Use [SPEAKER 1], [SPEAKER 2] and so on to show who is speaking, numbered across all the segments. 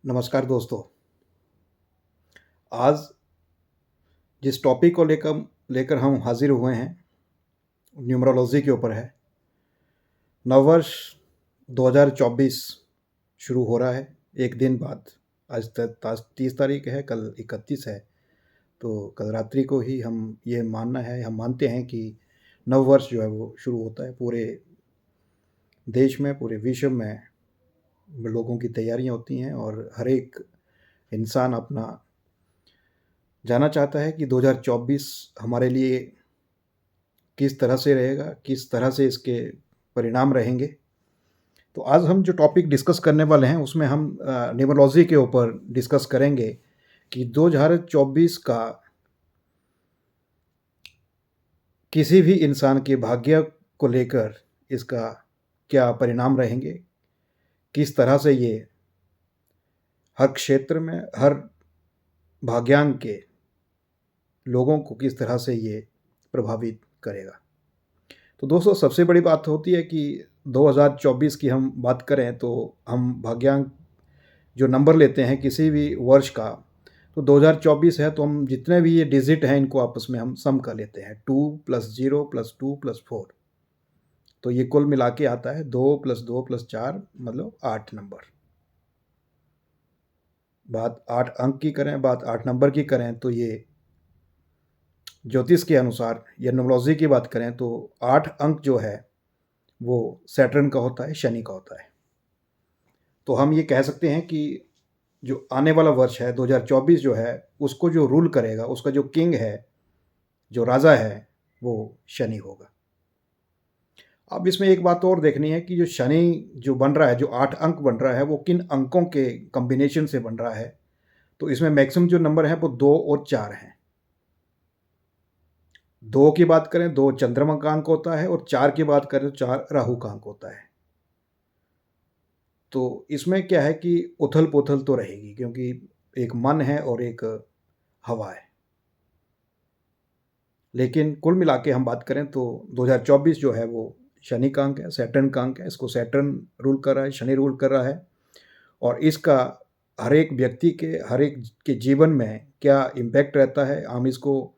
[SPEAKER 1] नमस्कार दोस्तों। आज जिस टॉपिक को लेकर लेकर हम हाज़िर हुए हैं, न्यूमरोलॉजी के ऊपर है। नववर्ष 2024 शुरू हो रहा है, एक दिन बाद। आज 30 तारीख है, कल 31 है। तो कल रात्रि को ही हम मानते हैं कि नववर्ष जो है वो शुरू होता है। पूरे देश में, पूरे विश्व में लोगों की तैयारियां होती हैं और हर एक इंसान अपना जानना चाहता है कि 2024 हमारे लिए किस तरह से रहेगा, किस तरह से इसके परिणाम रहेंगे। तो आज हम जो टॉपिक डिस्कस करने वाले हैं उसमें हम न्यूमरोलॉजी के ऊपर डिस्कस करेंगे कि 2024 का किसी भी इंसान के भाग्य को लेकर इसका क्या परिणाम रहेंगे, किस तरह से ये हर क्षेत्र में, हर भाग्यांक के लोगों को किस तरह से ये प्रभावित करेगा। तो दोस्तों, सबसे बड़ी बात होती है कि 2024 की हम बात करें तो हम भाग्यांक जो नंबर लेते हैं किसी भी वर्ष का, तो 2024 है तो हम जितने भी ये डिजिट हैं इनको आपस में हम सम कर लेते हैं। 2 + 0 + 2 + 4, तो ये कुल मिला के आता है 2 + 2 + 4 मतलब 8 नंबर। बात 8 अंक की करें, बात 8 नंबर की करें तो ये ज्योतिष के अनुसार या न्यूमरोलॉजी की बात करें तो 8 अंक जो है वो सैटर्न का होता है, शनि का होता है। तो हम ये कह सकते हैं कि जो आने वाला वर्ष है 2024 जो है, उसको जो रूल करेगा, उसका जो किंग है, जो राजा है, वो शनि होगा। अब इसमें एक बात और देखनी है कि जो शनि जो बन रहा है, जो 8 अंक बन रहा है, वो किन अंकों के कॉम्बिनेशन से बन रहा है। तो इसमें मैक्सिमम जो नंबर है वो 2 और 4 हैं। 2 की बात करें, 2 चंद्रमा का अंक होता है और 4 की बात करें तो 4 राहु का अंक होता है। तो इसमें क्या है कि उथल-पुथल तो रहेगी, क्योंकि एक मन है और एक हवा है। लेकिन कुल मिला के हम बात करें तो 2024 जो है वो शनि का अंक है, सैटर्न का अंक है। इसको सैटर्न रूल कर रहा है, शनि रूल कर रहा है। और इसका हर एक व्यक्ति के, हर एक के जीवन में क्या इम्पैक्ट रहता है, हम इसको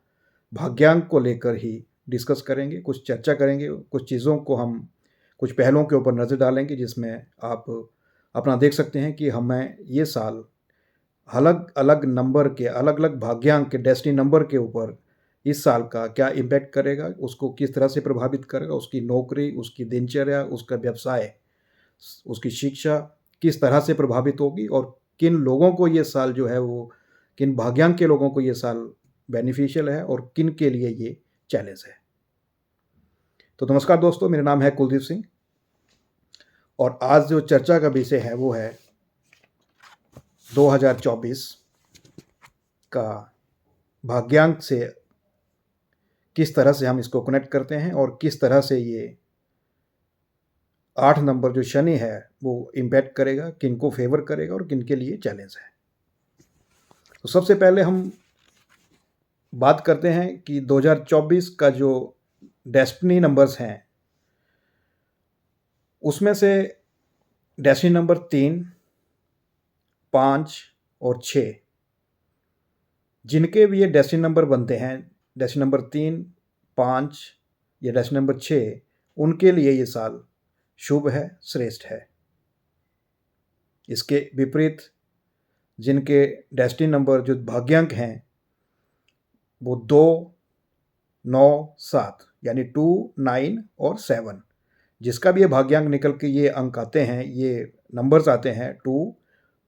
[SPEAKER 1] भाग्यांक को लेकर ही डिस्कस करेंगे, कुछ चर्चा करेंगे, कुछ चीज़ों को हम कुछ पहलुओं के ऊपर नज़र डालेंगे जिसमें आप अपना देख सकते हैं कि हमें ये साल अलग अलग नंबर के, अलग अलग भाग्यांक के, डेस्टिनी नंबर के ऊपर इस साल का क्या इम्पैक्ट करेगा, उसको किस तरह से प्रभावित करेगा, उसकी नौकरी, उसकी दिनचर्या, उसका व्यवसाय, उसकी शिक्षा किस तरह से प्रभावित होगी और किन लोगों को ये साल जो है वो, किन भाग्यांक के लोगों को ये साल बेनिफिशियल है और किन के लिए ये चैलेंज है। तो नमस्कार दोस्तों, मेरा नाम है कुलदीप सिंह और आज जो चर्चा का विषय है वो है 2024 का भाग्यांक से किस तरह से हम इसको कनेक्ट करते हैं और किस तरह से ये 8 नंबर जो शनि है वो इम्पैक्ट करेगा, किन को फेवर करेगा और किन के लिए चैलेंज है। तो सबसे पहले हम बात करते हैं कि 2024 का जो डेस्टिनी नंबर्स हैं उसमें से डेस्टिनी नंबर 3, 5 और 6, जिनके भी ये डेस्टिनी नंबर बनते हैं, डेस्टिनी नंबर 3, 5 या डेस्टिनी नंबर 6, उनके लिए ये साल शुभ है, श्रेष्ठ है। इसके विपरीत जिनके डेस्टिनी नंबर जो भाग्यांक हैं वो 2, 9, 7 यानी 2, 9 और 7, जिसका भी ये भाग्यांक निकल के ये अंक आते हैं, ये नंबर्स आते हैं 2,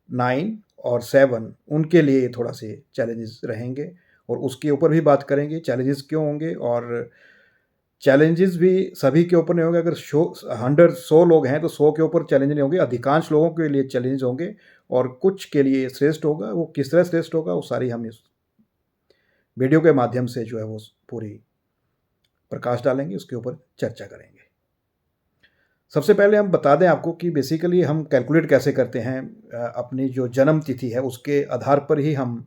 [SPEAKER 1] 9 और 7, उनके लिए थोड़ा से चैलेंजेस रहेंगे और उसके ऊपर भी बात करेंगे चैलेंजेस क्यों होंगे। और चैलेंजेस भी सभी के ऊपर नहीं होंगे। अगर 100 लोग हैं तो 100 के ऊपर चैलेंज नहीं होंगे, अधिकांश लोगों के लिए चैलेंज होंगे और कुछ के लिए श्रेष्ठ होगा। वो किस तरह श्रेष्ठ होगा वो सारी हम इस वीडियो के माध्यम से जो है वो पूरी प्रकाश डालेंगे, उसके ऊपर चर्चा करेंगे। सबसे पहले हम बता दें आपको कि बेसिकली हम कैलकुलेट कैसे करते हैं। अपनी जो जन्म तिथि है उसके आधार पर ही हम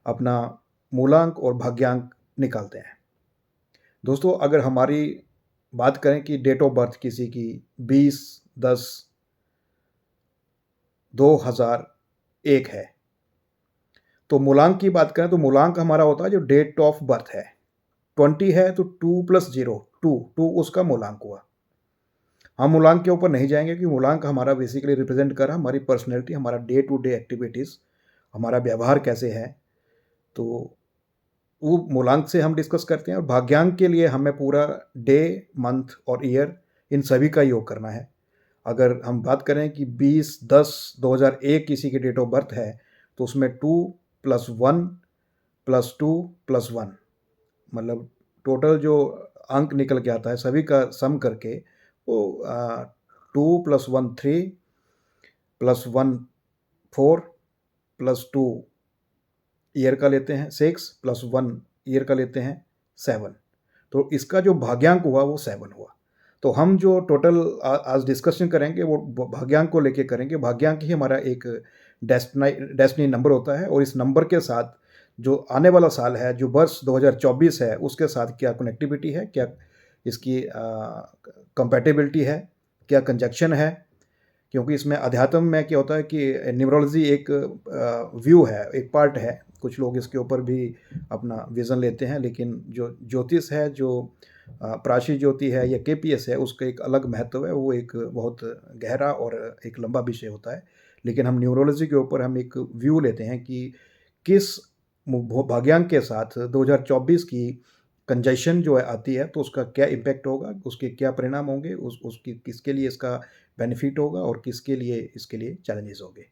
[SPEAKER 1] अपना मूलांक और भाग्यांक निकालते हैं। दोस्तों, अगर हमारी बात करें कि डेट ऑफ बर्थ किसी की 20/10/2001 1 है। तो मूलांक की बात करें तो मूलांक हमारा होता है जो डेट ऑफ बर्थ है। 20 है तो 2 + 0 2 उसका मूलांक हुआ। हम मूलांक के ऊपर नहीं जाएंगे कि मूलांक हमारा बेसिकली रिप्रेजेंट कर रहा हमारी पर्सनैलिटी, हमारा डे टू डे एक्टिविटीज़, हमारा व्यवहार कैसे है। तो वो मूलांक से हम डिस्कस करते हैं। और भाग्यांक के लिए हमें पूरा डे, मंथ और ईयर इन सभी का योग करना है। अगर हम बात करें कि 20/10/2001 किसी की डेट ऑफ बर्थ है तो उसमें 2 + 1 + 2 + 1 मतलब टोटल जो अंक निकल के आता है सभी का सम करके वो 2 + 1 3 + 1 4 + 2 ईयर का लेते हैं 6 + 1 ईयर का लेते हैं 7। तो इसका जो भाग्यांक हुआ वो 7 हुआ। तो हम जो टोटल आज डिस्कशन करेंगे वो भाग्यांक को लेके करेंगे। भाग्यांक ही हमारा एक डेस्टिनी नंबर होता है और इस नंबर के साथ जो आने वाला साल है, जो वर्ष 2024 है, उसके साथ क्या कनेक्टिविटी है, क्या इसकी कंपैटिबिलिटी है, क्या कंजक्शन है। क्योंकि इसमें अध्यात्म में क्या होता है कि न्यूमरोलॉजी एक व्यू है, एक पार्ट है। कुछ लोग इसके ऊपर भी अपना विज़न लेते हैं, लेकिन जो ज्योतिष है, जो प्राची ज्योति है या केपीएस है, उसका एक अलग महत्व है। वो एक बहुत गहरा और एक लंबा विषय होता है। लेकिन हम न्यूमरोलॉजी के ऊपर हम एक व्यू लेते हैं कि किस भाग्यांक के साथ 2024 की कंजक्शन जो है आती है तो उसका क्या इम्पैक्ट होगा, उसके क्या परिणाम होंगे, उसकी किसके लिए इसका बेनिफिट होगा और किसके लिए इसके लिए चैलेंजेस होंगे।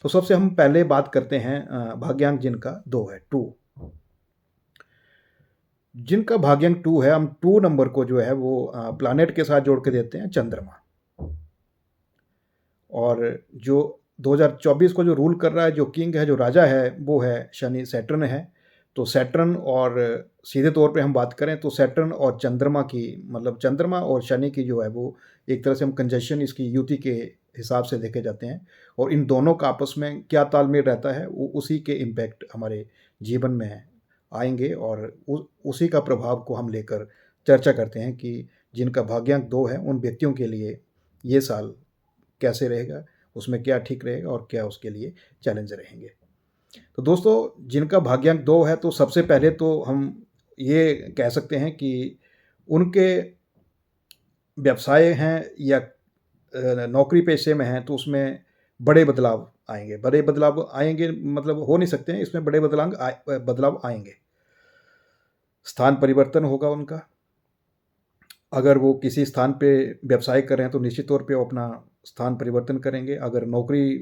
[SPEAKER 1] तो सबसे हम पहले बात करते हैं भाग्यांक जिनका 2 है, 2। जिनका भाग्यांक 2 है, हम 2 नंबर को जो है वो प्लैनेट के साथ जोड़ के देते हैं चंद्रमा। और जो 2024 को जो रूल कर रहा है, जो किंग है, जो राजा है, वो है शनि, सैटर्न है। तो सैटर्न और सीधे तौर पे हम बात करें तो सैटर्न और चंद्रमा की, मतलब चंद्रमा और शनि की जो है वो एक तरह से हम कंजक्शन इसकी युति के हिसाब से देखे जाते हैं। और इन दोनों का आपस में क्या तालमेल रहता है वो उसी के इम्पैक्ट हमारे जीवन में आएंगे। और उसी का प्रभाव को हम लेकर चर्चा करते हैं कि जिनका भाग्यांक 2 है उन व्यक्तियों के लिए ये साल कैसे रहेगा, उसमें क्या ठीक रहेगा और क्या उसके लिए चैलेंज रहेंगे। तो दोस्तों, जिनका भाग्यांक 2 है तो सबसे पहले तो हम ये कह सकते हैं कि उनके व्यवसाय हैं या नौकरी पेशे में हैं तो उसमें बड़े बदलाव आएंगे। बड़े बदलाव आएंगे मतलब हो नहीं सकते हैं, इसमें बड़े बदलाव आएंगे। स्थान परिवर्तन होगा उनका। अगर वो किसी स्थान पे व्यवसाय कर रहे हैं तो निश्चित तौर पे वो अपना स्थान परिवर्तन करेंगे। अगर नौकरी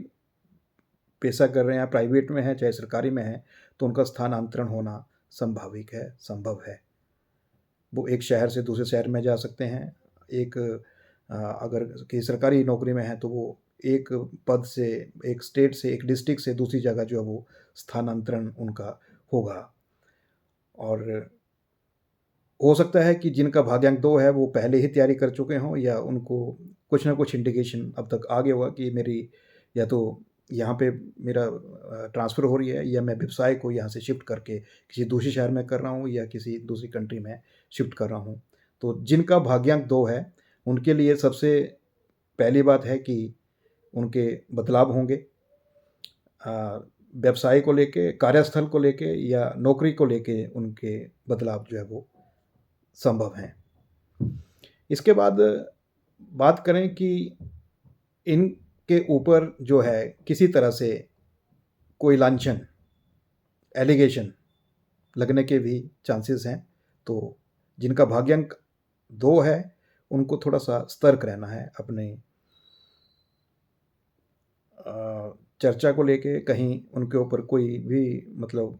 [SPEAKER 1] पेशा कर रहे हैं, प्राइवेट में है चाहे सरकारी में है, तो उनका स्थानांतरण होना संभाविक है, संभव है। वो एक शहर से दूसरे शहर में जा सकते हैं। एक अगर किसी सरकारी नौकरी में है तो वो एक पद से, एक स्टेट से, एक डिस्ट्रिक्ट से दूसरी जगह जो है वो स्थानांतरण उनका होगा। और हो सकता है कि जिनका भाग्यांक 2 है वो पहले ही तैयारी कर चुके हों या उनको कुछ ना कुछ इंडिकेशन अब तक आ गया होगा कि मेरी या तो यहाँ पे मेरा ट्रांसफ़र हो रही है या मैं व्यवसाय को यहाँ से शिफ्ट करके किसी दूसरे शहर में कर रहा हूँ या किसी दूसरी कंट्री में शिफ्ट कर रहा हूँ। तो जिनका भाग्यांक 2 है उनके लिए सबसे पहली बात है कि उनके बदलाव होंगे व्यवसाय को लेके, कार्यस्थल को लेके या नौकरी को लेके उनके बदलाव जो है वो संभव हैं। इसके बाद बात करें कि इनके ऊपर जो है किसी तरह से कोई लांछन, एलिगेशन लगने के भी चांसेस हैं। तो जिनका भाग्यांक 2 है उनको थोड़ा सा सतर्क रहना है अपने चर्चा को लेके। कहीं उनके ऊपर कोई भी मतलब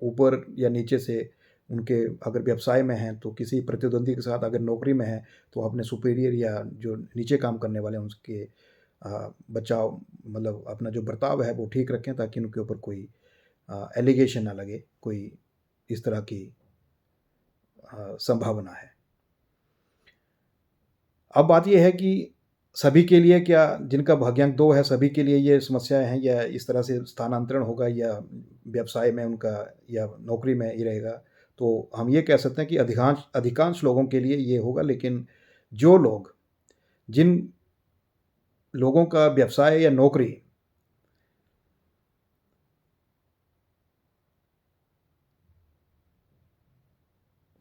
[SPEAKER 1] ऊपर या नीचे से उनके अगर व्यवसाय में हैं तो किसी प्रतिद्वंदी के साथ, अगर नौकरी में है तो अपने सुपीरियर या जो नीचे काम करने वाले हैं उसके बचाव, मतलब अपना जो बर्ताव है वो ठीक रखें ताकि उनके ऊपर कोई एलिगेशन ना लगे, कोई इस तरह की संभावना है। अब बात यह है कि सभी के लिए क्या, जिनका भाग्यांक 2 है सभी के लिए ये समस्याएं हैं या इस तरह से स्थानांतरण होगा या व्यवसाय में उनका या नौकरी में ही रहेगा। तो हम ये कह सकते हैं कि अधिकांश लोगों के लिए ये होगा। लेकिन जो लोग, जिन लोगों का व्यवसाय या नौकरी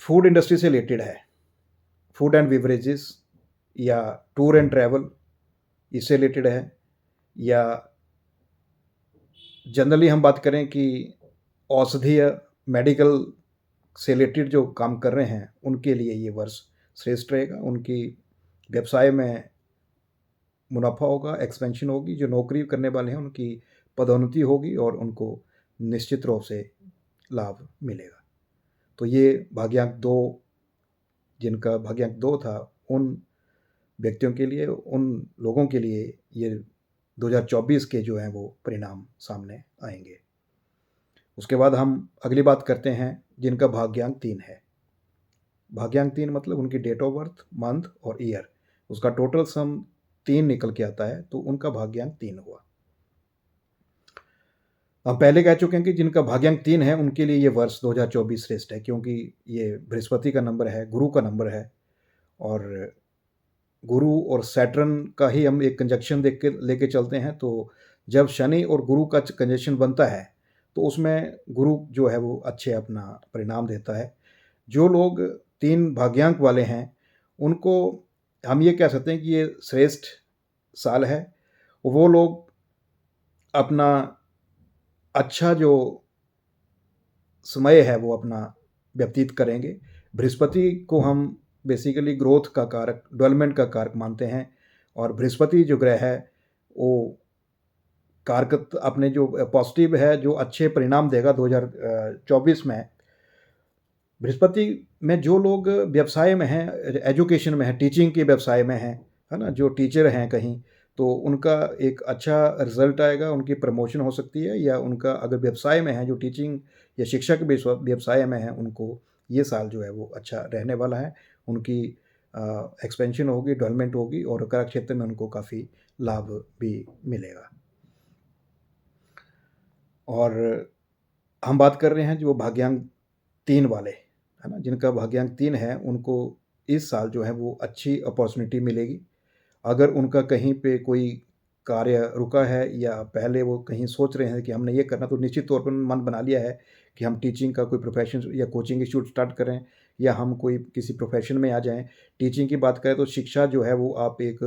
[SPEAKER 1] फूड इंडस्ट्री से रिलेटेड है, फूड एंड बेवरेजेस या टूर एंड ट्रैवल इससे रिलेटेड है, या जनरली हम बात करें कि औषधीय मेडिकल से रिलेटेड जो काम कर रहे हैं उनके लिए ये वर्ष श्रेष्ठ रहेगा। उनकी व्यवसाय में मुनाफा होगा, एक्सपेंशन होगी, जो नौकरी करने वाले हैं उनकी पदोन्नति होगी और उनको निश्चित रूप से लाभ मिलेगा। तो ये भाग्यांक 2, जिनका भाग्यांक 2 था, उन व्यक्तियों के लिए, उन लोगों के लिए ये 2024 के जो हैं वो परिणाम सामने आएंगे। उसके बाद हम अगली बात करते हैं जिनका भाग्यांक 3 है। भाग्यांक 3 मतलब उनकी डेट ऑफ बर्थ, मंथ और ईयर, उसका टोटल सम 3 निकल के आता है, तो उनका भाग्यांक 3 हुआ। हम पहले कह चुके हैं कि जिनका भाग्यांक 3 है उनके लिए ये वर्ष 2024 श्रेष्ठ है, क्योंकि ये बृहस्पति का नंबर है, गुरु का नंबर है, और गुरु और सैटर्न का ही हम एक कंजक्शन देख के लेके चलते हैं। तो जब शनि और गुरु का कंजक्शन बनता है तो उसमें गुरु जो है वो अच्छे अपना परिणाम देता है। जो लोग 3 भाग्यांक वाले हैं उनको हम ये कह सकते हैं कि ये श्रेष्ठ साल है। वो लोग अपना अच्छा जो समय है वो अपना व्यतीत करेंगे। बृहस्पति को हम बेसिकली ग्रोथ का कारक, डेवलपमेंट का कारक मानते हैं, और बृहस्पति जो ग्रह है वो कारक अपने जो पॉजिटिव है, जो अच्छे परिणाम देगा 2024 में। बृहस्पति में जो लोग व्यवसाय में हैं, एजुकेशन में हैं, टीचिंग के व्यवसाय में हैं, है ना, जो टीचर हैं कहीं, तो उनका एक अच्छा रिजल्ट आएगा, उनकी प्रमोशन हो सकती है, या उनका अगर व्यवसाय में है, जो टीचिंग या शिक्षक व्यवसाय में है, उनको ये साल जो है वो अच्छा रहने वाला है। उनकी एक्सपेंशन होगी, डेवलपमेंट होगी, और कार्य क्षेत्र में उनको काफ़ी लाभ भी मिलेगा। और हम बात कर रहे हैं जो भाग्यांक 3 वाले, है ना, जिनका भाग्यांक 3 है, उनको इस साल जो है वो अच्छी अपॉर्चुनिटी मिलेगी। अगर उनका कहीं पे कोई कार्य रुका है या पहले वो कहीं सोच रहे हैं कि हमने ये करना, तो निश्चित तौर पर मन बना लिया है कि हम टीचिंग का कोई प्रोफेशन या कोचिंग इंस्टीट्यूट स्टार्ट करें, या हम कोई किसी प्रोफेशन में आ जाएं। टीचिंग की बात करें तो शिक्षा जो है वो आप एक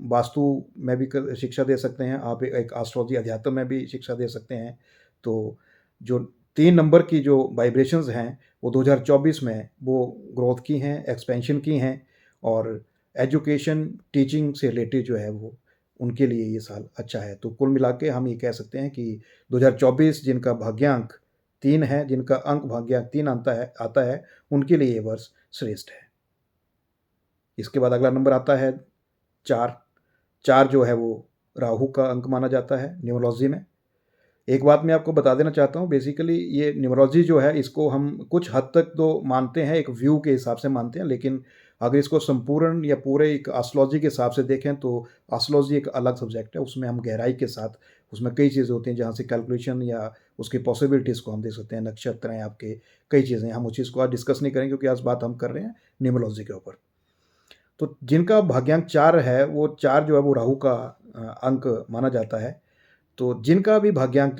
[SPEAKER 1] वास्तु में भी शिक्षा दे सकते हैं, आप एक एस्ट्रोलॉजी अध्यात्म में भी शिक्षा दे सकते हैं। तो जो 3 नंबर की जो वाइब्रेशंस हैं वो 2024 में वो ग्रोथ की हैं, एक्सपेंशन की हैं, और एजुकेशन, टीचिंग से रिलेटेड जो है वो उनके लिए ये साल अच्छा है। तो कुल मिला के हम ये कह सकते हैं कि 2024 जिनका भाग्यांक 3 है, जिनका अंक भाग्यांक 3 आता है, उनके लिए ये वर्ष श्रेष्ठ है। इसके बाद अगला नंबर आता है 4। 4 जो है वो राहु का अंक माना जाता है न्यूमरोलॉजी में। एक बात मैं आपको बता देना चाहता हूँ, बेसिकली ये न्यूमरोलॉजी जो है इसको हम कुछ हद तक तो मानते हैं, एक व्यू के हिसाब से मानते हैं, लेकिन अगर इसको संपूर्ण या पूरे एक एस्ट्रोलॉजी के हिसाब से देखें तो एस्ट्रोलॉजी एक अलग सब्जेक्ट है। उसमें हम गहराई के साथ, उसमें कई चीज़ें होती हैं जहाँ से कैलकुलेशन या उसकी पॉसिबिलिटीज़ को हम देख सकते हैं, नक्षत्र हैं आपके, कई चीज़ें। हम उस चीज़ को आज डिस्कस नहीं करेंगे क्योंकि आज बात हम कर रहे हैं न्यूमरोलॉजी के ऊपर। तो जिनका भाग्यांक 4 है, वो 4 जो है वो राहु का अंक माना जाता है। तो जिनका भी भाग्यांक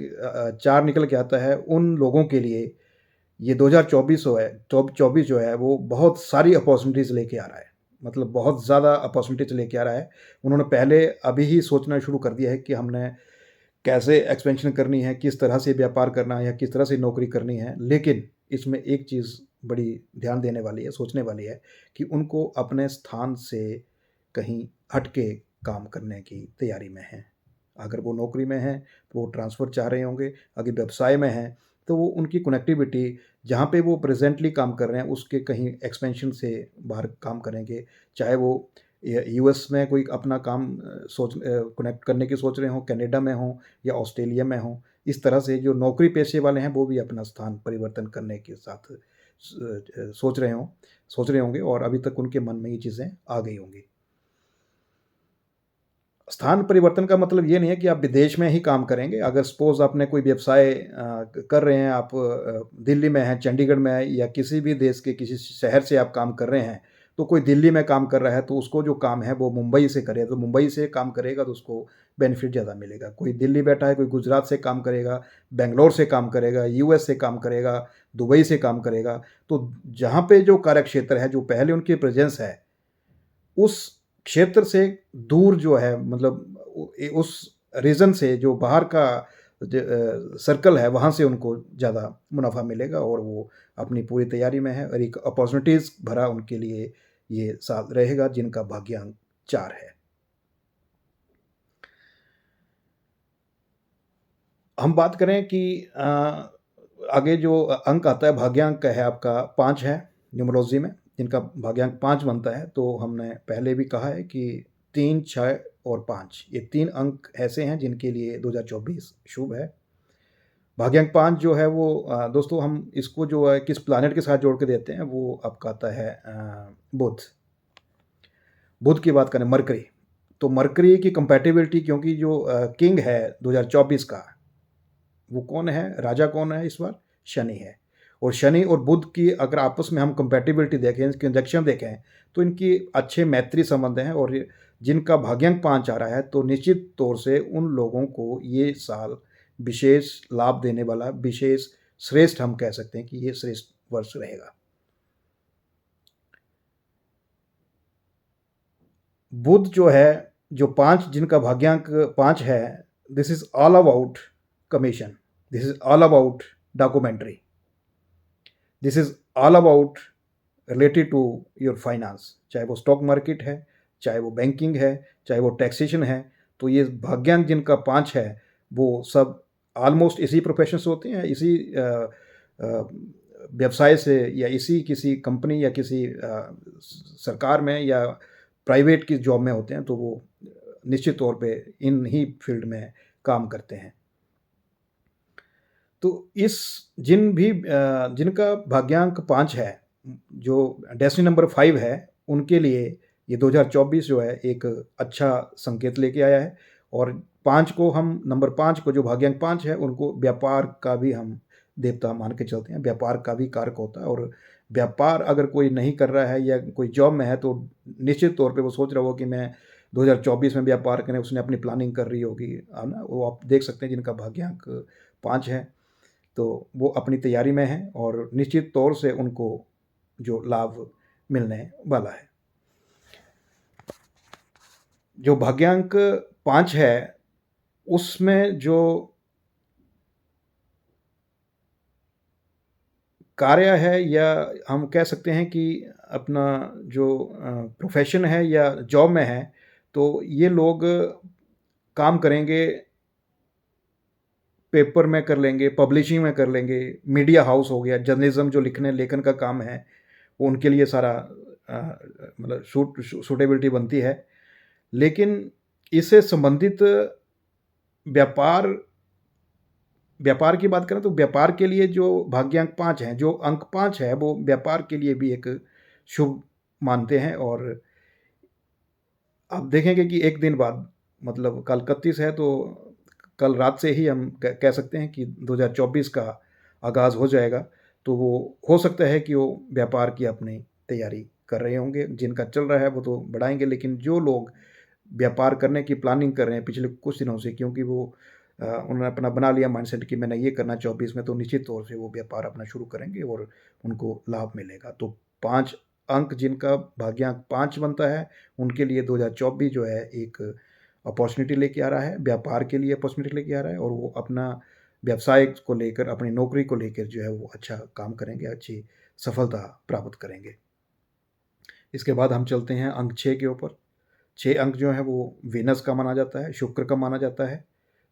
[SPEAKER 1] 4 निकल के आता है, उन लोगों के लिए ये 2024 जो है वो बहुत सारी अपॉर्चुनिटीज़ लेके आ रहा है। मतलब बहुत ज़्यादा अपॉर्चुनिटीज़ लेके आ रहा है। उन्होंने पहले अभी ही सोचना शुरू कर दिया है कि हमने कैसे एक्सपेंशन करनी है, किस तरह से व्यापार करना है, या किस तरह से नौकरी करनी है। लेकिन इसमें एक चीज़ बड़ी ध्यान देने वाली है, सोचने वाली है, कि उनको अपने स्थान से कहीं हट के काम करने की तैयारी में हैं। अगर वो नौकरी में हैं तो वो ट्रांसफ़र चाह रहे होंगे, अगर व्यवसाय में हैं तो वो उनकी कनेक्टिविटी जहाँ पे वो प्रेजेंटली काम कर रहे हैं उसके कहीं एक्सपेंशन से बाहर काम करेंगे। चाहे वो यूएस में कोई अपना काम कनेक्ट करने की सोच रहे हों, कनाडा में हों या ऑस्ट्रेलिया में हों। इस तरह से जो नौकरी पेशे वाले हैं वो भी अपना स्थान परिवर्तन करने के साथ सोच रहे होंगे, और अभी तक उनके मन में ये चीज़ें आ गई होंगी। स्थान परिवर्तन का मतलब ये नहीं है कि आप विदेश में ही काम करेंगे। अगर सपोज़ आपने कोई व्यवसाय कर रहे हैं, आप दिल्ली में हैं, चंडीगढ़ में हैं, या किसी भी देश के किसी शहर से आप काम कर रहे हैं, तो कोई दिल्ली में काम कर रहा है तो उसको जो काम है वो मुंबई से करे, तो मुंबई से काम करेगा तो उसको बेनिफिट ज़्यादा मिलेगा। कोई दिल्ली बैठा है, कोई गुजरात से काम करेगा, बेंगलोर से काम करेगा, यूएस से काम करेगा, दुबई से काम करेगा। तो जहाँ पे जो कार्यक्षेत्र है, जो पहले उनकी प्रेजेंस है, उस क्षेत्र से दूर जो है, मतलब उस रीजन से जो बाहर का सर्कल है, वहाँ से उनको ज़्यादा मुनाफा मिलेगा और वो अपनी पूरी तैयारी में है और एक अपॉर्चुनिटीज़ भरा उनके लिए ये साल रहेगा जिनका भाग्यांक 4 है। हम बात करें कि आगे जो अंक आता है, भाग्यांक है आपका 5 है न्यूमरोलॉजी में, जिनका भाग्यांक 5 बनता है। तो हमने पहले भी कहा है कि 3, 6 और 5 ये 3 अंक ऐसे हैं जिनके लिए 2024 शुभ है। भाग्यांक 5 जो है वो दोस्तों हम इसको जो है किस प्लैनेट के साथ जोड़ के देते हैं, वो आपका आता है बुध। बुध की बात करें, मरकरी, तो मरकरी की कंपैटिबिलिटी, क्योंकि जो किंग है 2024 का, वो कौन है, राजा कौन है इस बार, शनि है। और शनि और बुध की अगर आपस में हम कंपैटिबिलिटी देखें, कंजक्शन देखें, तो इनकी अच्छे मैत्री संबंध हैं। और जिनका भाग्यांक 5 आ रहा है तो निश्चित तौर से उन लोगों को ये साल विशेष लाभ देने वाला, विशेष श्रेष्ठ, हम कह सकते हैं कि ये श्रेष्ठ वर्ष रहेगा। बुध जो है, जो 5, जिनका भाग्यांक 5 है, this is all about commission, this is all about documentary, this is all about related to your finance, चाहे वो स्टॉक मार्केट है, चाहे वो बैंकिंग है, चाहे वो टैक्सेशन है। तो ये भाग्यांक जिनका 5 है वो सब ऑलमोस्ट इसी प्रोफेशन से होते हैं, इसी व्यवसाय से, या इसी किसी कंपनी या किसी सरकार में या प्राइवेट की जॉब में होते हैं। तो वो निश्चित तौर पे इन ही फील्ड में काम करते हैं। तो इस जिनका भाग्यांक 5 है, जो डेस्टिनी नंबर 5 है, उनके लिए ये 2024 जो है एक अच्छा संकेत लेके आया है। और 5 को हम, नंबर 5 को, जो भाग्यांक 5 है, उनको व्यापार का भी हम देवता मान के चलते हैं, व्यापार का भी कारक होता है। और व्यापार अगर कोई नहीं कर रहा है या कोई जॉब में है तो निश्चित तौर पे वो सोच रहा होगा कि मैं 2024 में व्यापार करें, उसने अपनी प्लानिंग कर रही होगी, है ना। वो आप देख सकते हैं जिनका भाग्यांक 5 है, तो वो अपनी तैयारी में है और निश्चित तौर से उनको जो लाभ मिलने वाला है। जो भाग्यांक 5 है उसमें जो कार्य है, या हम कह सकते हैं कि अपना जो प्रोफेशन है या जॉब में है, तो ये लोग काम करेंगे, पेपर में कर लेंगे, पब्लिशिंग में कर लेंगे, मीडिया हाउस हो गया, जर्नलिज्म जो लिखने लेखन का काम है, वो उनके लिए सारा मतलब सूटेबिलिटी बनती है। लेकिन इससे संबंधित व्यापार व्यापार की बात करें तो व्यापार के लिए जो भाग्यांक 5 है, जो अंक 5 है, वो व्यापार के लिए भी एक शुभ मानते हैं। और आप देखेंगे कि एक दिन बाद, मतलब कल 31 है, तो कल रात से ही हम कह सकते हैं कि 2024 का आगाज़ हो जाएगा। तो वो हो सकता है कि वो व्यापार की अपनी तैयारी कर रहे होंगे, जिनका चल रहा है वो तो बढ़ाएंगे। लेकिन जो लोग व्यापार करने की प्लानिंग कर रहे हैं पिछले कुछ दिनों से, क्योंकि वो उन्होंने अपना बना लिया माइंडसेट कि मैंने ये करना 24 में, तो निश्चित तौर से वो व्यापार अपना शुरू करेंगे और उनको लाभ मिलेगा। तो 5 अंक जिनका भाग्यांक 5 बनता है, उनके लिए 2024 जो है एक अपॉर्चुनिटी लेके आ रहा है, व्यापार के लिए अपॉर्चुनिटी लेके आ रहा है। और वो अपना व्यवसाय को लेकर, अपनी नौकरी को लेकर जो है वो अच्छा काम करेंगे, अच्छी सफलता प्राप्त करेंगे। इसके बाद हम चलते हैं अंक 6 के ऊपर। 6 अंक जो है वो वीनस का माना जाता है, शुक्र का माना जाता है।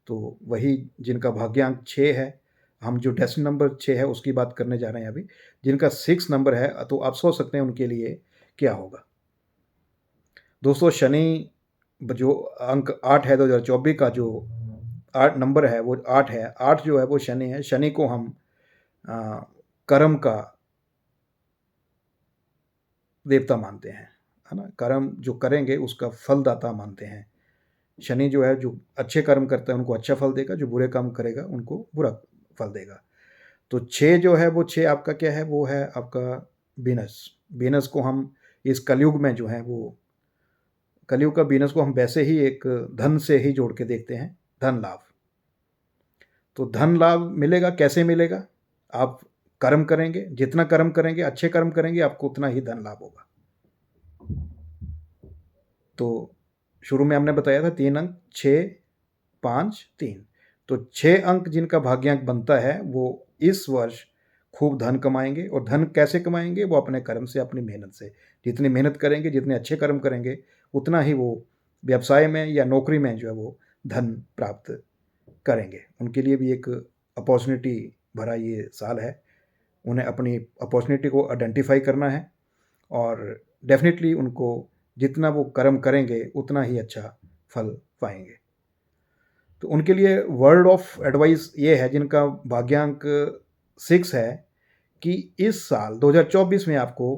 [SPEAKER 1] तो वही जिनका भाग्यांक 6 है, हम जो डेस्टिनी नंबर 6 है उसकी बात करने जा रहे हैं अभी। जिनका 6 नंबर है, तो आप सोच सकते हैं उनके लिए क्या होगा। दोस्तों, शनि जो अंक 8 है, 2024 का जो 8 नंबर है वो 8 है। 8 जो है वो शनि है। शनि को हम कर्म का देवता मानते हैं, है ना। कर्म जो करेंगे उसका फलदाता मानते हैं। शनि जो है, जो अच्छे कर्म करता है उनको अच्छा फल देगा, जो बुरे काम करेगा उनको बुरा फल देगा। तो 6 जो है वो 6 आपका क्या है, वो है आपका वीनस। वीनस को हम इस कलयुग में जो है वो कलयुग का बिजनेस को हम वैसे ही एक धन से ही जोड़ के देखते हैं, धन लाभ। तो धन लाभ मिलेगा, कैसे मिलेगा? आप कर्म करेंगे, जितना कर्म करेंगे, अच्छे कर्म करेंगे, आपको उतना ही धन लाभ होगा। तो शुरू में हमने बताया था 3 अंक 6, 5, 3। तो 6 अंक जिनका भाग्यांक बनता है वो इस वर्ष खूब धन कमाएंगे। और धन कैसे कमाएंगे? वो अपने कर्म से, अपनी मेहनत से। जितनी मेहनत करेंगे, जितने अच्छे कर्म करेंगे, उतना ही वो व्यवसाय में या नौकरी में जो है वो धन प्राप्त करेंगे। उनके लिए भी एक अपॉर्चुनिटी भरा ये साल है। उन्हें अपनी अपॉर्चुनिटी को आइडेंटिफाई करना है और डेफिनेटली उनको जितना वो कर्म करेंगे उतना ही अच्छा फल पाएंगे। तो उनके लिए वर्ड ऑफ एडवाइस ये है जिनका भाग्यांक 6 है कि इस साल 2024 में आपको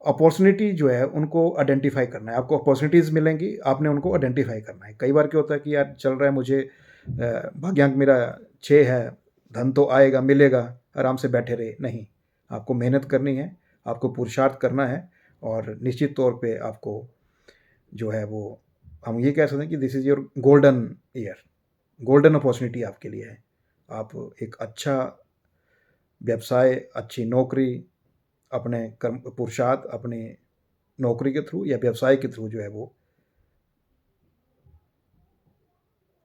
[SPEAKER 1] अपॉर्चुनिटी जो है उनको आइडेंटिफाई करना है। आपको अपॉर्चुनिटीज़ मिलेंगी, आपने उनको आइडेंटिफाई करना है। कई बार क्या होता है कि यार चल रहा है, मुझे भाग्यांक मेरा 6 है, धन तो आएगा, मिलेगा, आराम से बैठे रहे। नहीं, आपको मेहनत करनी है, आपको पुरुषार्थ करना है और निश्चित तौर पे आपको जो है वो हम ये कह सकते हैं कि this is your golden year, golden opportunity आपके लिए है। आप एक अच्छा व्यवसाय, अच्छी नौकरी, अपने कर्म पुरुषार्थ, अपने नौकरी के थ्रू या व्यवसाय के थ्रू जो है वो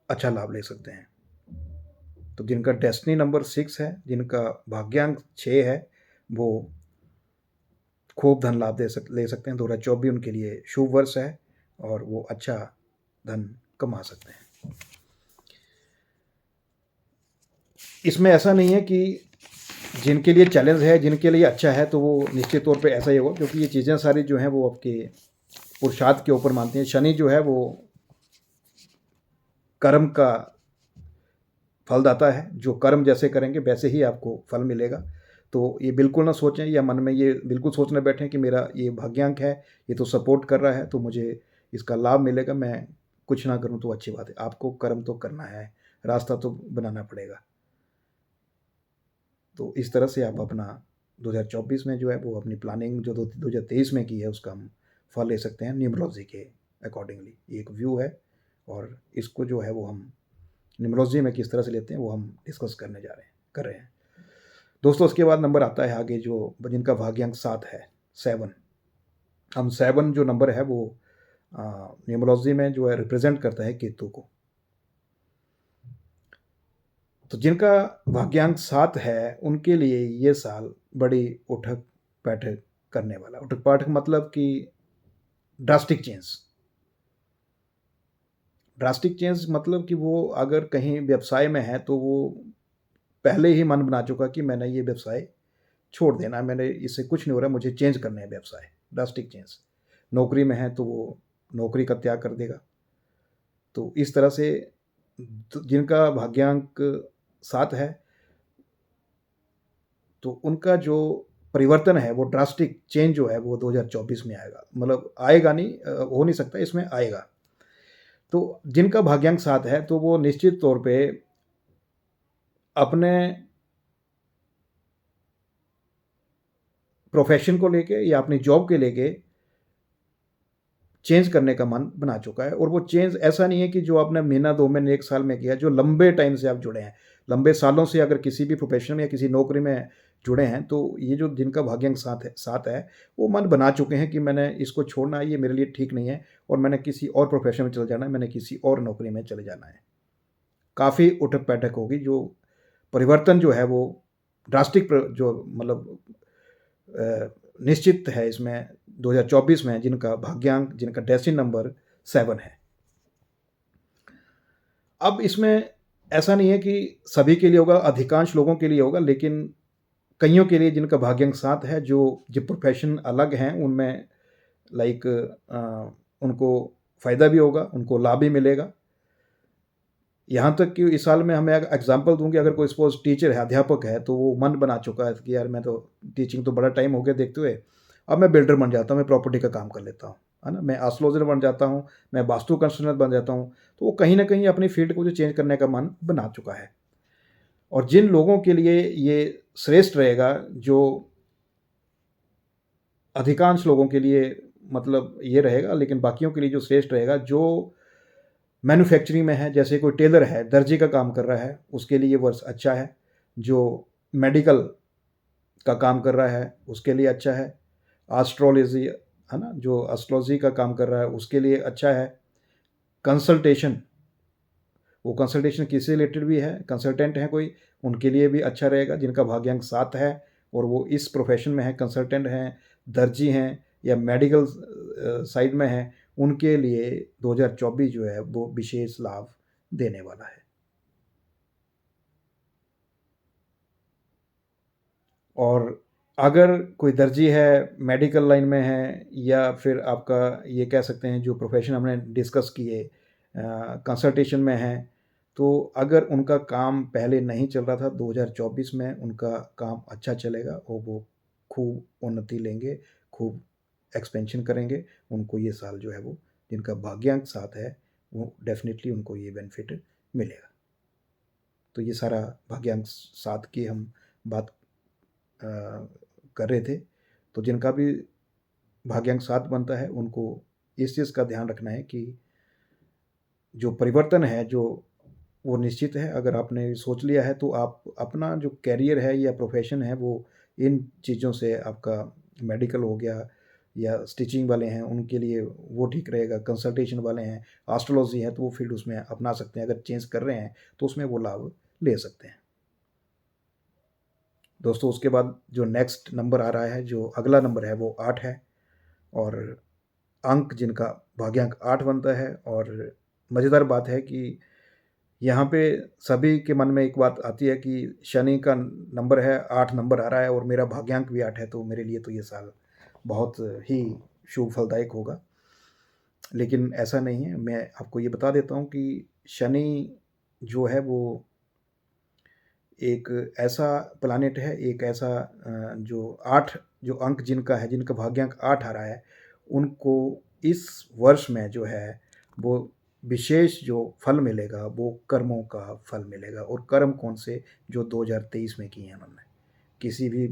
[SPEAKER 1] अच्छा लाभ ले सकते हैं। तो जिनका डेस्टिनी नंबर 6 है, जिनका भाग्यांक 6 है, वो खूब धन लाभ ले सकते हैं। 2024 उनके लिए शुभ वर्ष है और वो अच्छा धन कमा सकते हैं। इसमें ऐसा नहीं है कि जिनके लिए चैलेंज है, जिनके लिए अच्छा है, तो वो निश्चित तौर पे ऐसा ही होगा, क्योंकि ये चीज़ें सारी जो हैं वो आपके पुरुषार्थ के ऊपर मानती हैं। शनि जो है वो कर्म का फलदाता है। जो कर्म जैसे करेंगे वैसे ही आपको फल मिलेगा। तो ये बिल्कुल ना सोचें या मन में ये बिल्कुल सोचने बैठें कि मेरा ये भाग्यांक है, ये तो सपोर्ट कर रहा है तो मुझे इसका लाभ मिलेगा, मैं कुछ ना करूं तो अच्छी बात है। आपको कर्म तो करना है, रास्ता तो बनाना पड़ेगा। तो इस तरह से आप अपना 2024 में जो है वो अपनी प्लानिंग जो 2023 में की है उसका हम फल ले सकते हैं न्यूमरोलॉजी के अकॉर्डिंगली। ये एक व्यू है और इसको जो है वो हम न्यूमरोलॉजी में किस तरह से लेते हैं वो हम डिस्कस कर रहे हैं दोस्तों। उसके बाद नंबर आता है आगे जो जिनका भाग्यांक 7 है, 7। हम 7 जो नंबर है वो न्यूमरोलॉजी में जो है रिप्रेजेंट करता है केतु को। तो जिनका भाग्यांक 7 है उनके लिए ये साल बड़ी उठक बैठक करने वाला। उठक बैठक मतलब कि ड्रास्टिक चेंज मतलब कि वो अगर कहीं व्यवसाय में है तो वो पहले ही मन बना चुका कि मैंने ये व्यवसाय छोड़ देना है, मैंने इससे कुछ नहीं हो रहा, मुझे चेंज करने हैं व्यवसाय, ड्रास्टिक चेंज। नौकरी में है तो वो नौकरी का त्याग कर देगा। तो इस तरह से जिनका भाग्यांक 7 है तो उनका जो परिवर्तन है वो ड्रास्टिक चेंज जो है वो 2024 में आएगा। मतलब आएगा नहीं, हो नहीं सकता, इसमें आएगा। तो जिनका भाग्यांक 7 है तो वो निश्चित तौर पे अपने प्रोफेशन को लेके या अपनी जॉब के लेके चेंज करने का मन बना चुका है। और वो चेंज ऐसा नहीं है कि जो आपने महीना 2 महीने 1 साल में किया, जो लंबे टाइम से आप जुड़े हैं, लंबे सालों से अगर किसी भी प्रोफेशन में या किसी नौकरी में जुड़े हैं, तो ये जो जिनका भाग्यांक 7 है वो मन बना चुके हैं कि मैंने इसको छोड़ना है, ये मेरे लिए ठीक नहीं है और मैंने किसी और प्रोफेशन में चले जाना है, मैंने किसी और नौकरी में चले जाना है। काफ़ी उठक बैठक होगी, जो परिवर्तन जो है वो ड्रास्टिक जो मतलब निश्चित है इसमें 2024 में जिनका भाग्यांक, जिनका डेस्टिनी नंबर 7 है। अब इसमें ऐसा नहीं है कि सभी के लिए होगा, अधिकांश लोगों के लिए होगा, लेकिन कईयों के लिए जिनका भाग्यांक 7 है, जो प्रोफेशन अलग हैं उनमें लाइक उनको फ़ायदा भी होगा, उनको लाभ भी मिलेगा। यहाँ तक कि इस साल में हमें अगर एग्जांपल दूँ कि अगर कोई सपोज़ टीचर है, अध्यापक है, तो वो मन बना चुका है कि यार मैं तो टीचिंग तो बड़ा टाइम हो गया देखते हुए, अब मैं बिल्डर बन जाता हूँ, मैं प्रॉपर्टी का काम कर लेता हूँ, है ना? मैं एस्ट्रोलॉजर बन जाता हूँ, मैं वास्तु कंसल्टेंट बन जाता हूँ। तो वो कहीं न कहीं अपनी फ़ील्ड को जो चेंज करने का मन बना चुका है। और जिन लोगों के लिए ये श्रेष्ठ रहेगा, जो अधिकांश लोगों के लिए मतलब ये रहेगा, लेकिन बाकियों के लिए जो श्रेष्ठ रहेगा, जो मैन्युफैक्चरिंग में है, जैसे कोई टेलर है, दर्जी का काम कर रहा है, उसके लिए ये वर्ष अच्छा है। जो मेडिकल का काम कर रहा है उसके लिए अच्छा है। एस्ट्रोलॉजी है ना, जो एस्ट्रोलॉजी का काम कर रहा है उसके लिए अच्छा है। कंसल्टेशन, वो कंसल्टेशन किससे रिलेटेड भी है, कंसल्टेंट है कोई, उनके लिए भी अच्छा रहेगा जिनका भाग्यांक 7 है और वो इस प्रोफेशन में है, कंसल्टेंट हैं, दर्जी हैं या मेडिकल साइड में हैं, उनके लिए 2024 जो है वो विशेष लाभ देने वाला है। और अगर कोई दर्जी है, मेडिकल लाइन में है, या फिर आपका ये कह सकते हैं जो प्रोफेशन हमने डिस्कस किए कंसल्टेशन में है, तो अगर उनका काम पहले नहीं चल रहा था, 2024 में उनका काम अच्छा चलेगा और वो खूब उन्नति लेंगे, खूब एक्सपेंशन करेंगे। उनको ये साल जो है वो, जिनका भाग्यांक 7 है, वो डेफिनेटली उनको ये बेनिफिट मिलेगा। तो ये सारा भाग्यांक 7 की हम बात कर रहे थे। तो जिनका भी भाग्यांक 7 बनता है उनको इस चीज़ का ध्यान रखना है कि जो परिवर्तन है जो वो निश्चित है। अगर आपने सोच लिया है तो आप अपना जो कैरियर है या प्रोफेशन है वो इन चीज़ों से, आपका मेडिकल हो गया या स्टिचिंग वाले हैं उनके लिए वो ठीक रहेगा, कंसल्टेशन वाले हैं, एस्ट्रोलॉजी है तो वो फील्ड उसमें अपना सकते हैं। अगर चेंज कर रहे हैं तो उसमें वो लाभ ले सकते हैं। दोस्तों उसके बाद जो नेक्स्ट नंबर आ रहा है, जो अगला नंबर है वो 8 है और अंक जिनका भाग्यांक 8 बनता है। और मज़ेदार बात है कि यहाँ पे सभी के मन में एक बात आती है कि शनि का नंबर है, 8 नंबर आ रहा है और मेरा भाग्यांक भी 8 है, तो मेरे लिए तो ये साल बहुत ही शुभ फलदायक होगा। लेकिन ऐसा नहीं है। मैं आपको ये बता देता हूँ कि शनि जो है वो एक ऐसा प्लैनेट है, एक ऐसा जो 8 जो अंक जिनका है, जिनका भाग्यांक 8 आ रहा है, उनको इस वर्ष में जो है वो विशेष जो फल मिलेगा वो कर्मों का फल मिलेगा। और कर्म कौन से? जो 2023 में किए हैं उन्होंने, किसी भी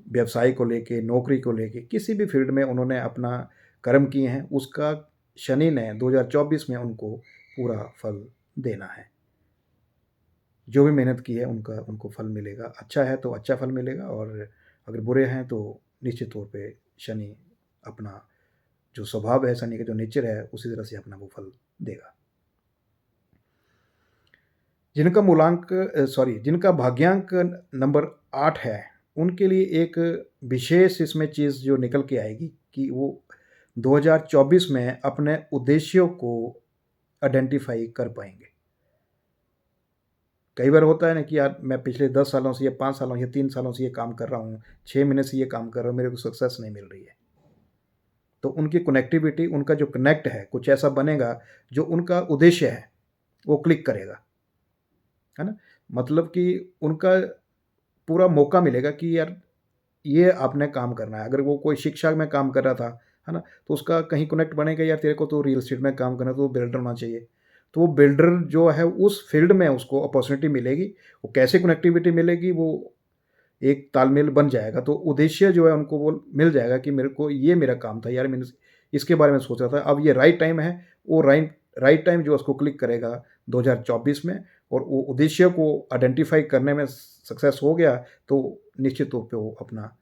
[SPEAKER 1] व्यवसाय को लेके, नौकरी को लेके, किसी भी फील्ड में उन्होंने अपना कर्म किए हैं, उसका शनि ने 2024 में उनको पूरा फल देना है। जो भी मेहनत की है उनका उनको फल मिलेगा। अच्छा है तो अच्छा फल मिलेगा, और अगर बुरे हैं तो निश्चित तौर पे शनि अपना जो स्वभाव है, शनि का जो नेचर है, उसी तरह से अपना वो फल देगा। जिनका मूलांक जिनका भाग्यांक नंबर 8 है, उनके लिए एक विशेष इसमें चीज़ जो निकल के आएगी कि वो 2024 में अपने उद्देश्यों को आइडेंटिफाई कर पाएंगे। कई बार होता है ना कि यार मैं पिछले 10 सालों से या 5 सालों या 3 सालों से ये काम कर रहा हूँ, 6 महीने से ये काम कर रहा हूँ, मेरे को सक्सेस नहीं मिल रही है। तो उनकी कनेक्टिविटी, उनका जो कनेक्ट है, कुछ ऐसा बनेगा जो उनका उद्देश्य है, वो क्लिक करेगा, है ना? मतलब कि उनका पूरा मौका मिलेगा कि यार ये आपने काम करना है। अगर वो कोई शिक्षा में काम कर रहा था, है ना? तो उसका कहीं कनेक्ट बनेगा, यार तेरे को तो रियल एस्टेट में काम करना है, तो बिल्डर होना चाहिए। तो वो बिल्डर जो है उस फील्ड में उसको अपॉर्चुनिटी मिलेगी। वो कैसे कनेक्टिविटी मिलेगी, वो एक तालमेल बन जाएगा। तो उद्देश्य जो है उनको वो मिल जाएगा कि मेरे को ये मेरा काम था यार, मैंने इसके बारे में सोचा था, अब ये राइट टाइम है। वो राइट टाइम जो उसको क्लिक करेगा 2024 में, और वो उद्देश्य को आइडेंटिफाई करने में सक्सेस हो गया, तो निश्चित तौर पे वो अपना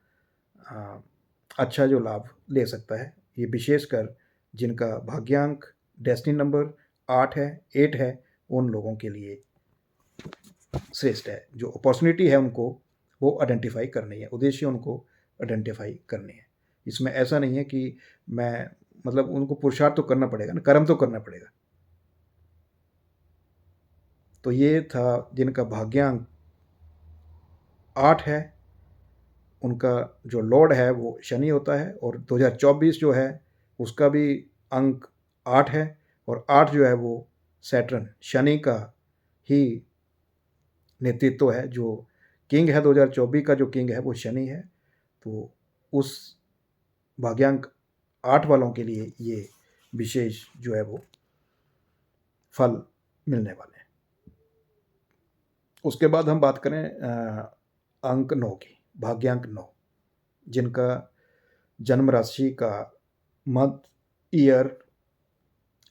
[SPEAKER 1] अ, अच्छा जो लाभ ले सकता है। ये विशेषकर जिनका भाग्यांक डेस्टिनी नंबर 8 है, 8 है, उन लोगों के लिए श्रेष्ठ है। जो अपॉर्चुनिटी है उनको वो आइडेंटिफाई करनी है, उद्देश्य उनको आइडेंटिफाई करनी है। इसमें ऐसा नहीं है कि मैं, मतलब उनको पुरुषार्थ तो करना पड़ेगा ना, कर्म तो करना पड़ेगा। तो ये था जिनका भाग्यांक 8 है, उनका जो लॉर्ड है वो शनि होता है, और 2024 जो है उसका भी अंक 8 है, और 8 जो है वो सैटर्न, शनि का ही नेतृत्व है। जो किंग है 2024 का, जो किंग है वो शनि है। तो उस भाग्यांक 8 वालों के लिए ये विशेष जो है वो फल मिलने वाले हैं। उसके बाद हम बात करें अंक 9 की, भाग्यांक 9, जिनका जन्म राशि का मंथ, ईयर,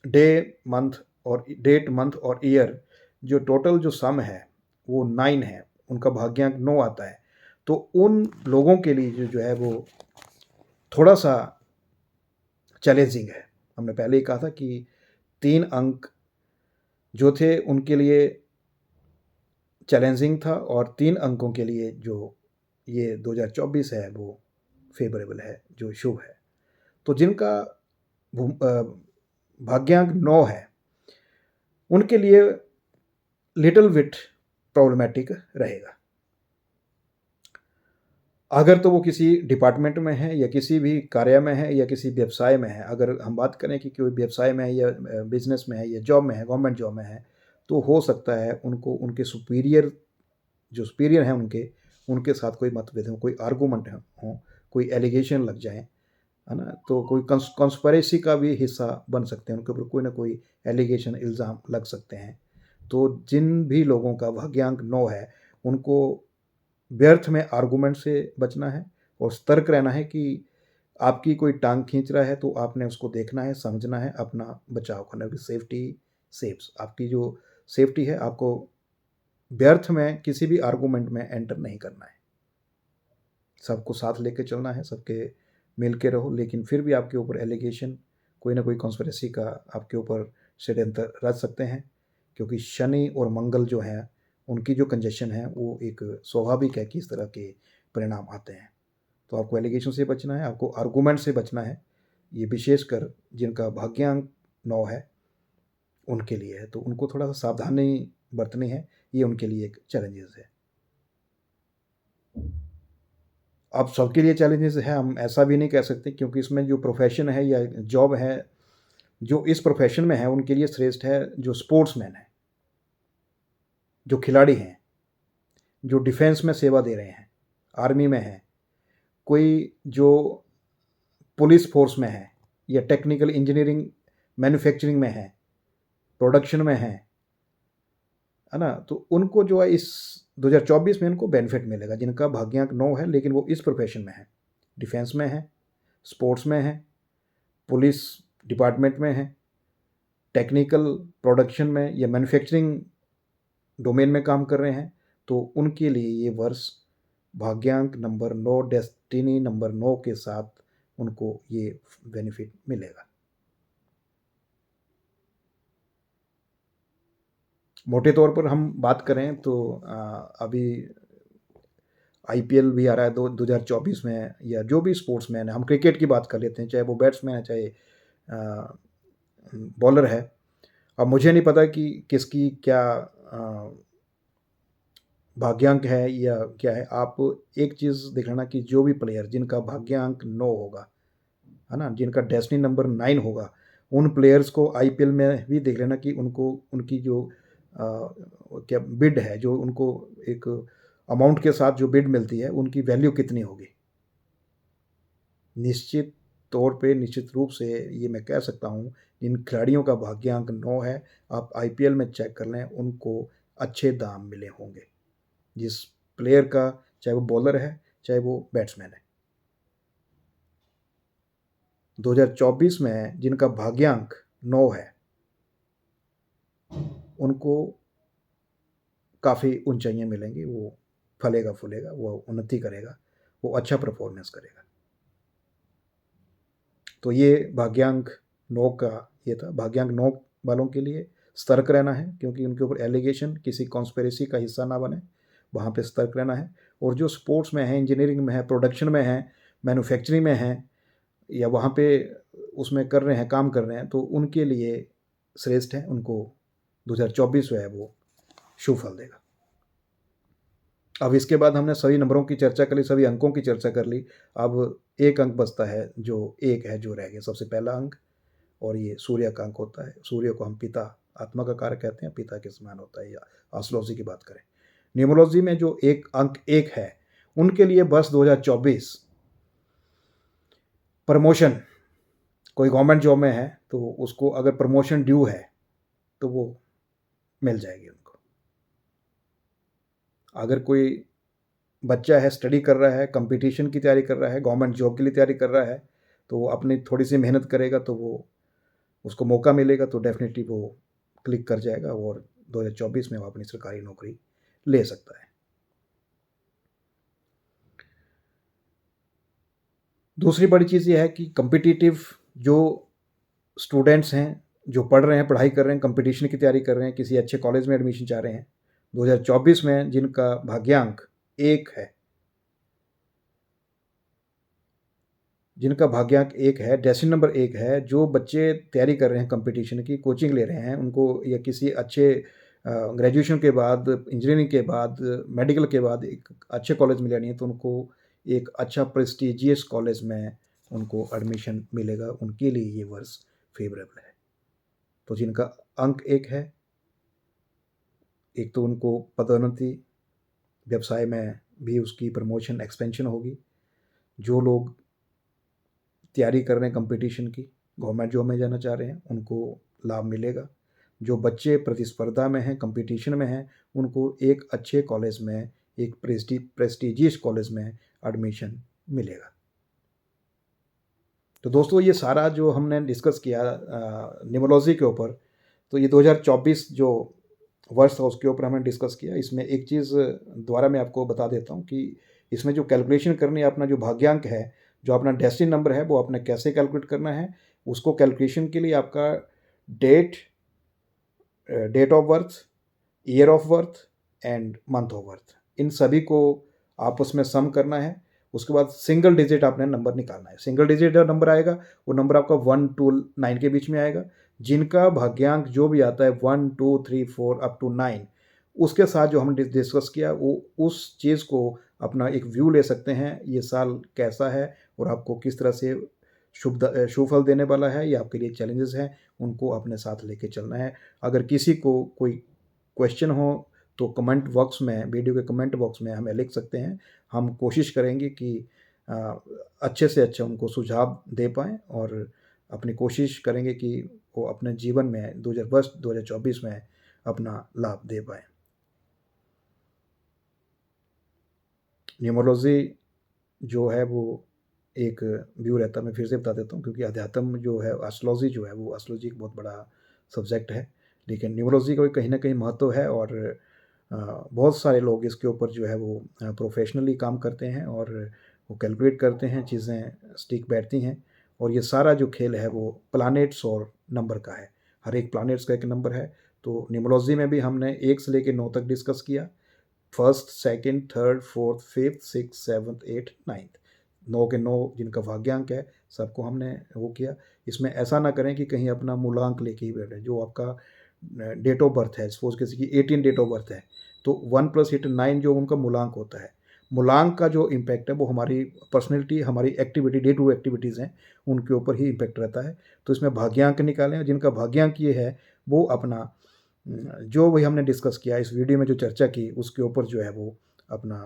[SPEAKER 1] डे, मंथ और डेट, मंथ और ईयर, जो टोटल जो सम है वो 9 है, उनका भाग्यांक 9 आता है। तो उन लोगों के लिए जो है वो थोड़ा सा चैलेंजिंग है। हमने पहले ही कहा था कि 3 अंक जो थे उनके लिए चैलेंजिंग था, और 3 अंकों के लिए जो ये 2024 है वो फेवरेबल है, जो शुभ है। तो जिनका भाग्यांक 9 है उनके लिए लिटिल बिट प्रॉब्लमेटिक रहेगा। अगर तो वो किसी डिपार्टमेंट में है या किसी भी कार्य में है या किसी व्यवसाय में है, अगर हम बात करें कि कोई व्यवसाय में है या बिजनेस में है या जॉब में है, गवर्नमेंट जॉब में है, तो हो सकता है उनको उनके सुपीरियर, जो सुपीरियर हैं उनके साथ कोई मतभेद हो, कोई आर्गूमेंट हो, कोई एलिगेशन लग जाए, है ना, तो कोई कॉन्स्पिरेसी का भी हिस्सा बन सकते हैं, उनके ऊपर कोई ना कोई एलिगेशन, इल्ज़ाम लग सकते हैं। तो जिन भी लोगों का भाग्यांक 9 है उनको व्यर्थ में आर्गूमेंट से बचना है और सतर्क रहना है कि आपकी कोई टांग खींच रहा है तो आपने उसको देखना है, समझना है, अपना बचाव करना है। सेफ्टी सेव्स, आपकी जो सेफ्टी है, आपको व्यर्थ में किसी भी आर्गूमेंट में एंटर नहीं करना है। सबको साथ लेके चलना है, सबके मिल के रहो, लेकिन फिर भी आपके ऊपर एलिगेशन, कोई ना कोई कॉन्स्पिरेसी का आपके ऊपर षड्यंत्र रच सकते हैं, क्योंकि शनि और मंगल जो हैं उनकी जो कंजक्शन है वो एक स्वाभाविक है कि इस तरह के परिणाम आते हैं। तो आपको एलिगेशन से बचना है, आपको आर्गूमेंट से बचना है। ये विशेषकर जिनका भाग्यांक 9 है उनके लिए है, तो उनको थोड़ा सा सावधानी बरतनी है, ये उनके लिए एक चैलेंजेस है। अब सबके लिए चैलेंजेस है, हम ऐसा भी नहीं कह सकते, क्योंकि इसमें जो प्रोफेशन है या जॉब है, जो इस प्रोफेशन में है उनके लिए श्रेष्ठ है जो स्पोर्ट्समैन है, जो खिलाड़ी हैं, जो डिफेंस में सेवा दे रहे हैं, आर्मी में है, कोई जो पुलिस फोर्स में है, या टेक्निकल इंजीनियरिंग मैन्युफैक्चरिंग में है, प्रोडक्शन में है ना, तो उनको जो है इस 2024 में उनको बेनिफिट मिलेगा, जिनका भाग्यांक 9 है लेकिन वो इस प्रोफेशन में है, डिफेंस में है, स्पोर्ट्स में है, पुलिस डिपार्टमेंट में है, टेक्निकल प्रोडक्शन में या मैन्युफैक्चरिंग डोमेन में काम कर रहे हैं, तो उनके लिए ये वर्ष भाग्यांक नंबर 9, डेस्टिनी नंबर 9 के साथ उनको ये बेनिफिट मिलेगा। मोटे तौर पर हम बात करें तो अभी आईपीएल भी आ रहा है 2024 में, या जो भी स्पोर्ट्समैन है, हम क्रिकेट की बात कर लेते हैं, चाहे वो बैट्समैन है चाहे बॉलर है। अब मुझे नहीं पता कि किसकी क्या भाग्यांक है या क्या है। आप एक चीज़ देख लेना कि जो भी प्लेयर जिनका भाग्यांक 9 होगा, है ना, जिनका डेस्टिनी नंबर 9 होगा, उन प्लेयर्स को आईपीएल में भी देख लेना कि उनको उनकी जो क्या बिड है, जो उनको एक अमाउंट के साथ जो बिड मिलती है, उनकी वैल्यू कितनी होगी। निश्चित तौर पे, निश्चित रूप से ये मैं कह सकता हूँ, जिन खिलाड़ियों का भाग्यांक 9 है, आप आईपीएल में चेक कर लें, उनको अच्छे दाम मिले होंगे। जिस प्लेयर का, चाहे वो बॉलर है चाहे वो बैट्समैन है, 2024 में जिनका भाग्यांक 9 है उनको काफ़ी ऊंचाइयां मिलेंगी। वो फलेगा फूलेगा, वो उन्नति करेगा, वो अच्छा परफॉर्मेंस करेगा। तो ये भाग्यांक 9 का ये था। भाग्यांक 9 वालों के लिए सतर्क रहना है, क्योंकि उनके ऊपर एलिगेशन किसी कॉन्स्पिरेसी का हिस्सा ना बने, वहाँ पे सतर्क रहना है। और जो स्पोर्ट्स में है, इंजीनियरिंग में है, प्रोडक्शन में है, मैन्युफैक्चरिंग में है, या वहाँ पे उसमें कर रहे हैं, काम कर रहे हैं, तो उनके लिए श्रेष्ठ है, उनको 2024 जो है वो शुभ फल देगा। अब इसके बाद हमने सभी नंबरों की चर्चा कर ली, सभी अंकों की चर्चा कर ली। अब एक अंक बचता है, जो एक है जो रह गया, सबसे पहला अंक, और ये सूर्य का अंक होता है। सूर्य को हम पिता, आत्मा का कारक कहते हैं, पिता के समान होता है, या एस्ट्रोलॉजी की बात करें। न्यूमरोलॉजी में जो एक अंक एक है, उनके लिए वर्ष 2024 प्रमोशन, कोई गवर्नमेंट जॉब में है तो उसको अगर प्रमोशन ड्यू है तो वो मिल जाएगी उनको। अगर कोई बच्चा है, स्टडी कर रहा है, कंपटीशन की तैयारी कर रहा है, गवर्नमेंट जॉब के लिए तैयारी कर रहा है, तो वो अपनी थोड़ी सी मेहनत करेगा तो वो उसको मौका मिलेगा तो डेफिनेटली वो क्लिक कर जाएगा और 2024 में वो अपनी सरकारी नौकरी ले सकता है। दूसरी बड़ी चीज़ ये है कि कॉम्पिटिटिव जो स्टूडेंट्स हैं, जो पढ़ रहे हैं, पढ़ाई कर रहे हैं, कंपटीशन की तैयारी कर रहे हैं, किसी अच्छे कॉलेज में एडमिशन चाह रहे हैं, 2024 में जिनका भाग्यांक 1 है, जिनका भाग्यांक 1 है, डेस्टिनी नंबर 1 है, जो बच्चे तैयारी कर रहे हैं कंपटीशन की, कोचिंग ले रहे हैं, उनको या किसी अच्छे ग्रेजुएशन के बाद, इंजीनियरिंग के बाद, मेडिकल के बाद एक अच्छे कॉलेज में लेनी है, तो उनको एक अच्छा प्रेस्टिजियस कॉलेज में उनको एडमिशन मिलेगा, उनके लिए ये वर्ष फेवरेबल है। तो जिनका अंक 1 है, एक तो उनको पदोन्नति, व्यवसाय में भी उसकी प्रमोशन, एक्सपेंशन होगी। जो लोग तैयारी कर रहे हैं कंपटीशन की, गवर्नमेंट जॉब में जाना चाह रहे हैं, उनको लाभ मिलेगा। जो बच्चे प्रतिस्पर्धा में हैं, कंपटीशन में हैं, उनको एक अच्छे कॉलेज में, एक प्रेस्टिजियस कॉलेज में एडमिशन मिलेगा। तो दोस्तों, ये सारा जो हमने डिस्कस किया न्यूमरोलॉजी के ऊपर, तो ये 2024 जो वर्ष था उसके ऊपर हमने डिस्कस किया। इसमें एक चीज़ दोबारा मैं आपको बता देता हूँ कि इसमें जो कैलकुलेशन करनी है, अपना जो भाग्यांक है, जो अपना डेस्टिनी नंबर है, वो आपने कैसे कैलकुलेट करना है। उसको कैलकुलेशन के लिए आपका date of birth, year of birth and month of birth, इन सभी को आपस में सम करना है। उसके बाद सिंगल डिजिट आपने नंबर निकालना है। सिंगल डिजिट जो नंबर आएगा वो नंबर आपका 1 to 9 के बीच में आएगा। जिनका भाग्यांक जो भी आता है 1 2 3 4 अप टू 9, उसके साथ जो हमने डिस्कस किया, वो उस चीज़ को अपना एक व्यू ले सकते हैं, ये साल कैसा है और आपको किस तरह से शुभ फल देने वाला है, या आपके लिए चैलेंजेस हैं, उनको अपने साथ लेके चलना है। अगर किसी को कोई क्वेश्चन हो तो कमेंट बॉक्स में, वीडियो के कमेंट बॉक्स में हमें लिख सकते हैं। हम कोशिश करेंगे कि अ, अच्छे से अच्छा उनको सुझाव दे पाएँ और अपनी कोशिश करेंगे कि वो अपने जीवन में 2024 में अपना लाभ दे पाएँ। न्यूमरोलॉजी जो है वो एक व्यू रहता है, मैं फिर से बता देता हूँ, क्योंकि अध्यात्म जो है, एस्ट्रोलॉजी जो है, वो एस्ट्रोलॉजी एक बहुत बड़ा सब्जेक्ट है, लेकिन न्यूमरोलॉजी का भी कहीं न कहीं महत्व है। और बहुत सारे लोग इसके ऊपर जो है वो प्रोफेशनली काम करते हैं और वो कैलकुलेट करते हैं, चीज़ें सटीक बैठती हैं। और ये सारा जो खेल है वो प्लैनेट्स और नंबर का है। हर एक प्लैनेट्स का एक नंबर है। तो न्यूमरोलॉजी में भी हमने 1 से लेके 9 तक डिस्कस किया। First, second, third, fourth, fifth, sixth, seventh, eighth, ninth, 9 के 9 जिनका भाग्यांक है, सबको हमने वो किया। इसमें ऐसा ना करें कि कहीं अपना मूलांक लेके ही बैठे। जो आपका डेट ऑफ बर्थ है, सपोज किसी की 18 डेट ऑफ बर्थ है, तो 1 + 8 9 जो उनका मूलांक होता है। मूलांक का जो इम्पैक्ट है वो हमारी पर्सनैलिटी, हमारी एक्टिविटी, डे टू एक्टिविटीज़ हैं, उनके ऊपर ही इम्पैक्ट रहता है। तो इसमें भाग्यांक निकालें, जिनका भाग्यांक ये है वो अपना जो वही हमने डिस्कस किया, इस वीडियो में जो चर्चा की, उसके ऊपर जो है वो अपना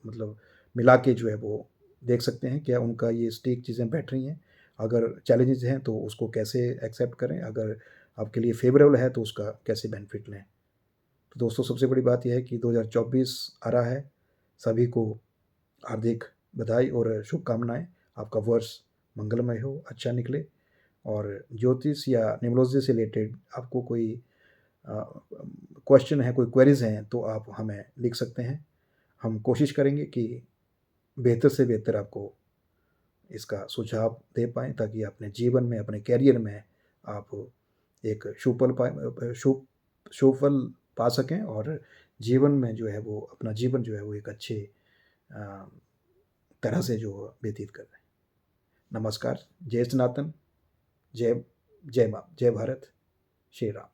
[SPEAKER 1] मतलब मिला के जो है वो देख सकते हैं क्या उनका ये सटीक चीज़ें बैठ रही हैं। अगर चैलेंजेस हैं तो उसको कैसे एक्सेप्ट करें, अगर आपके लिए फेवरेबल है तो उसका कैसे बेनिफिट लें। तो दोस्तों, सबसे बड़ी बात यह है कि 2024 आ रहा है। सभी को हार्दिक बधाई और शुभकामनाएँ। आपका वर्ष मंगलमय हो, अच्छा निकले। और ज्योतिष या न्यूमरोलॉजी से रिलेटेड आपको कोई क्वेश्चन है, कोई क्वेरीज़ हैं, तो आप हमें लिख सकते हैं। हम कोशिश करेंगे कि बेहतर से बेहतर आपको इसका सुझाव दे पाएँ, ताकि अपने जीवन में, अपने करियर में आप एक शुभ फल पा सकें और जीवन में जो है वो अपना जीवन जो है वो एक अच्छे अ, तरह से जो व्यतीत कर रहे हैं। नमस्कार। जय सनातन। जय जय माँ, जय भारत, श्री राम।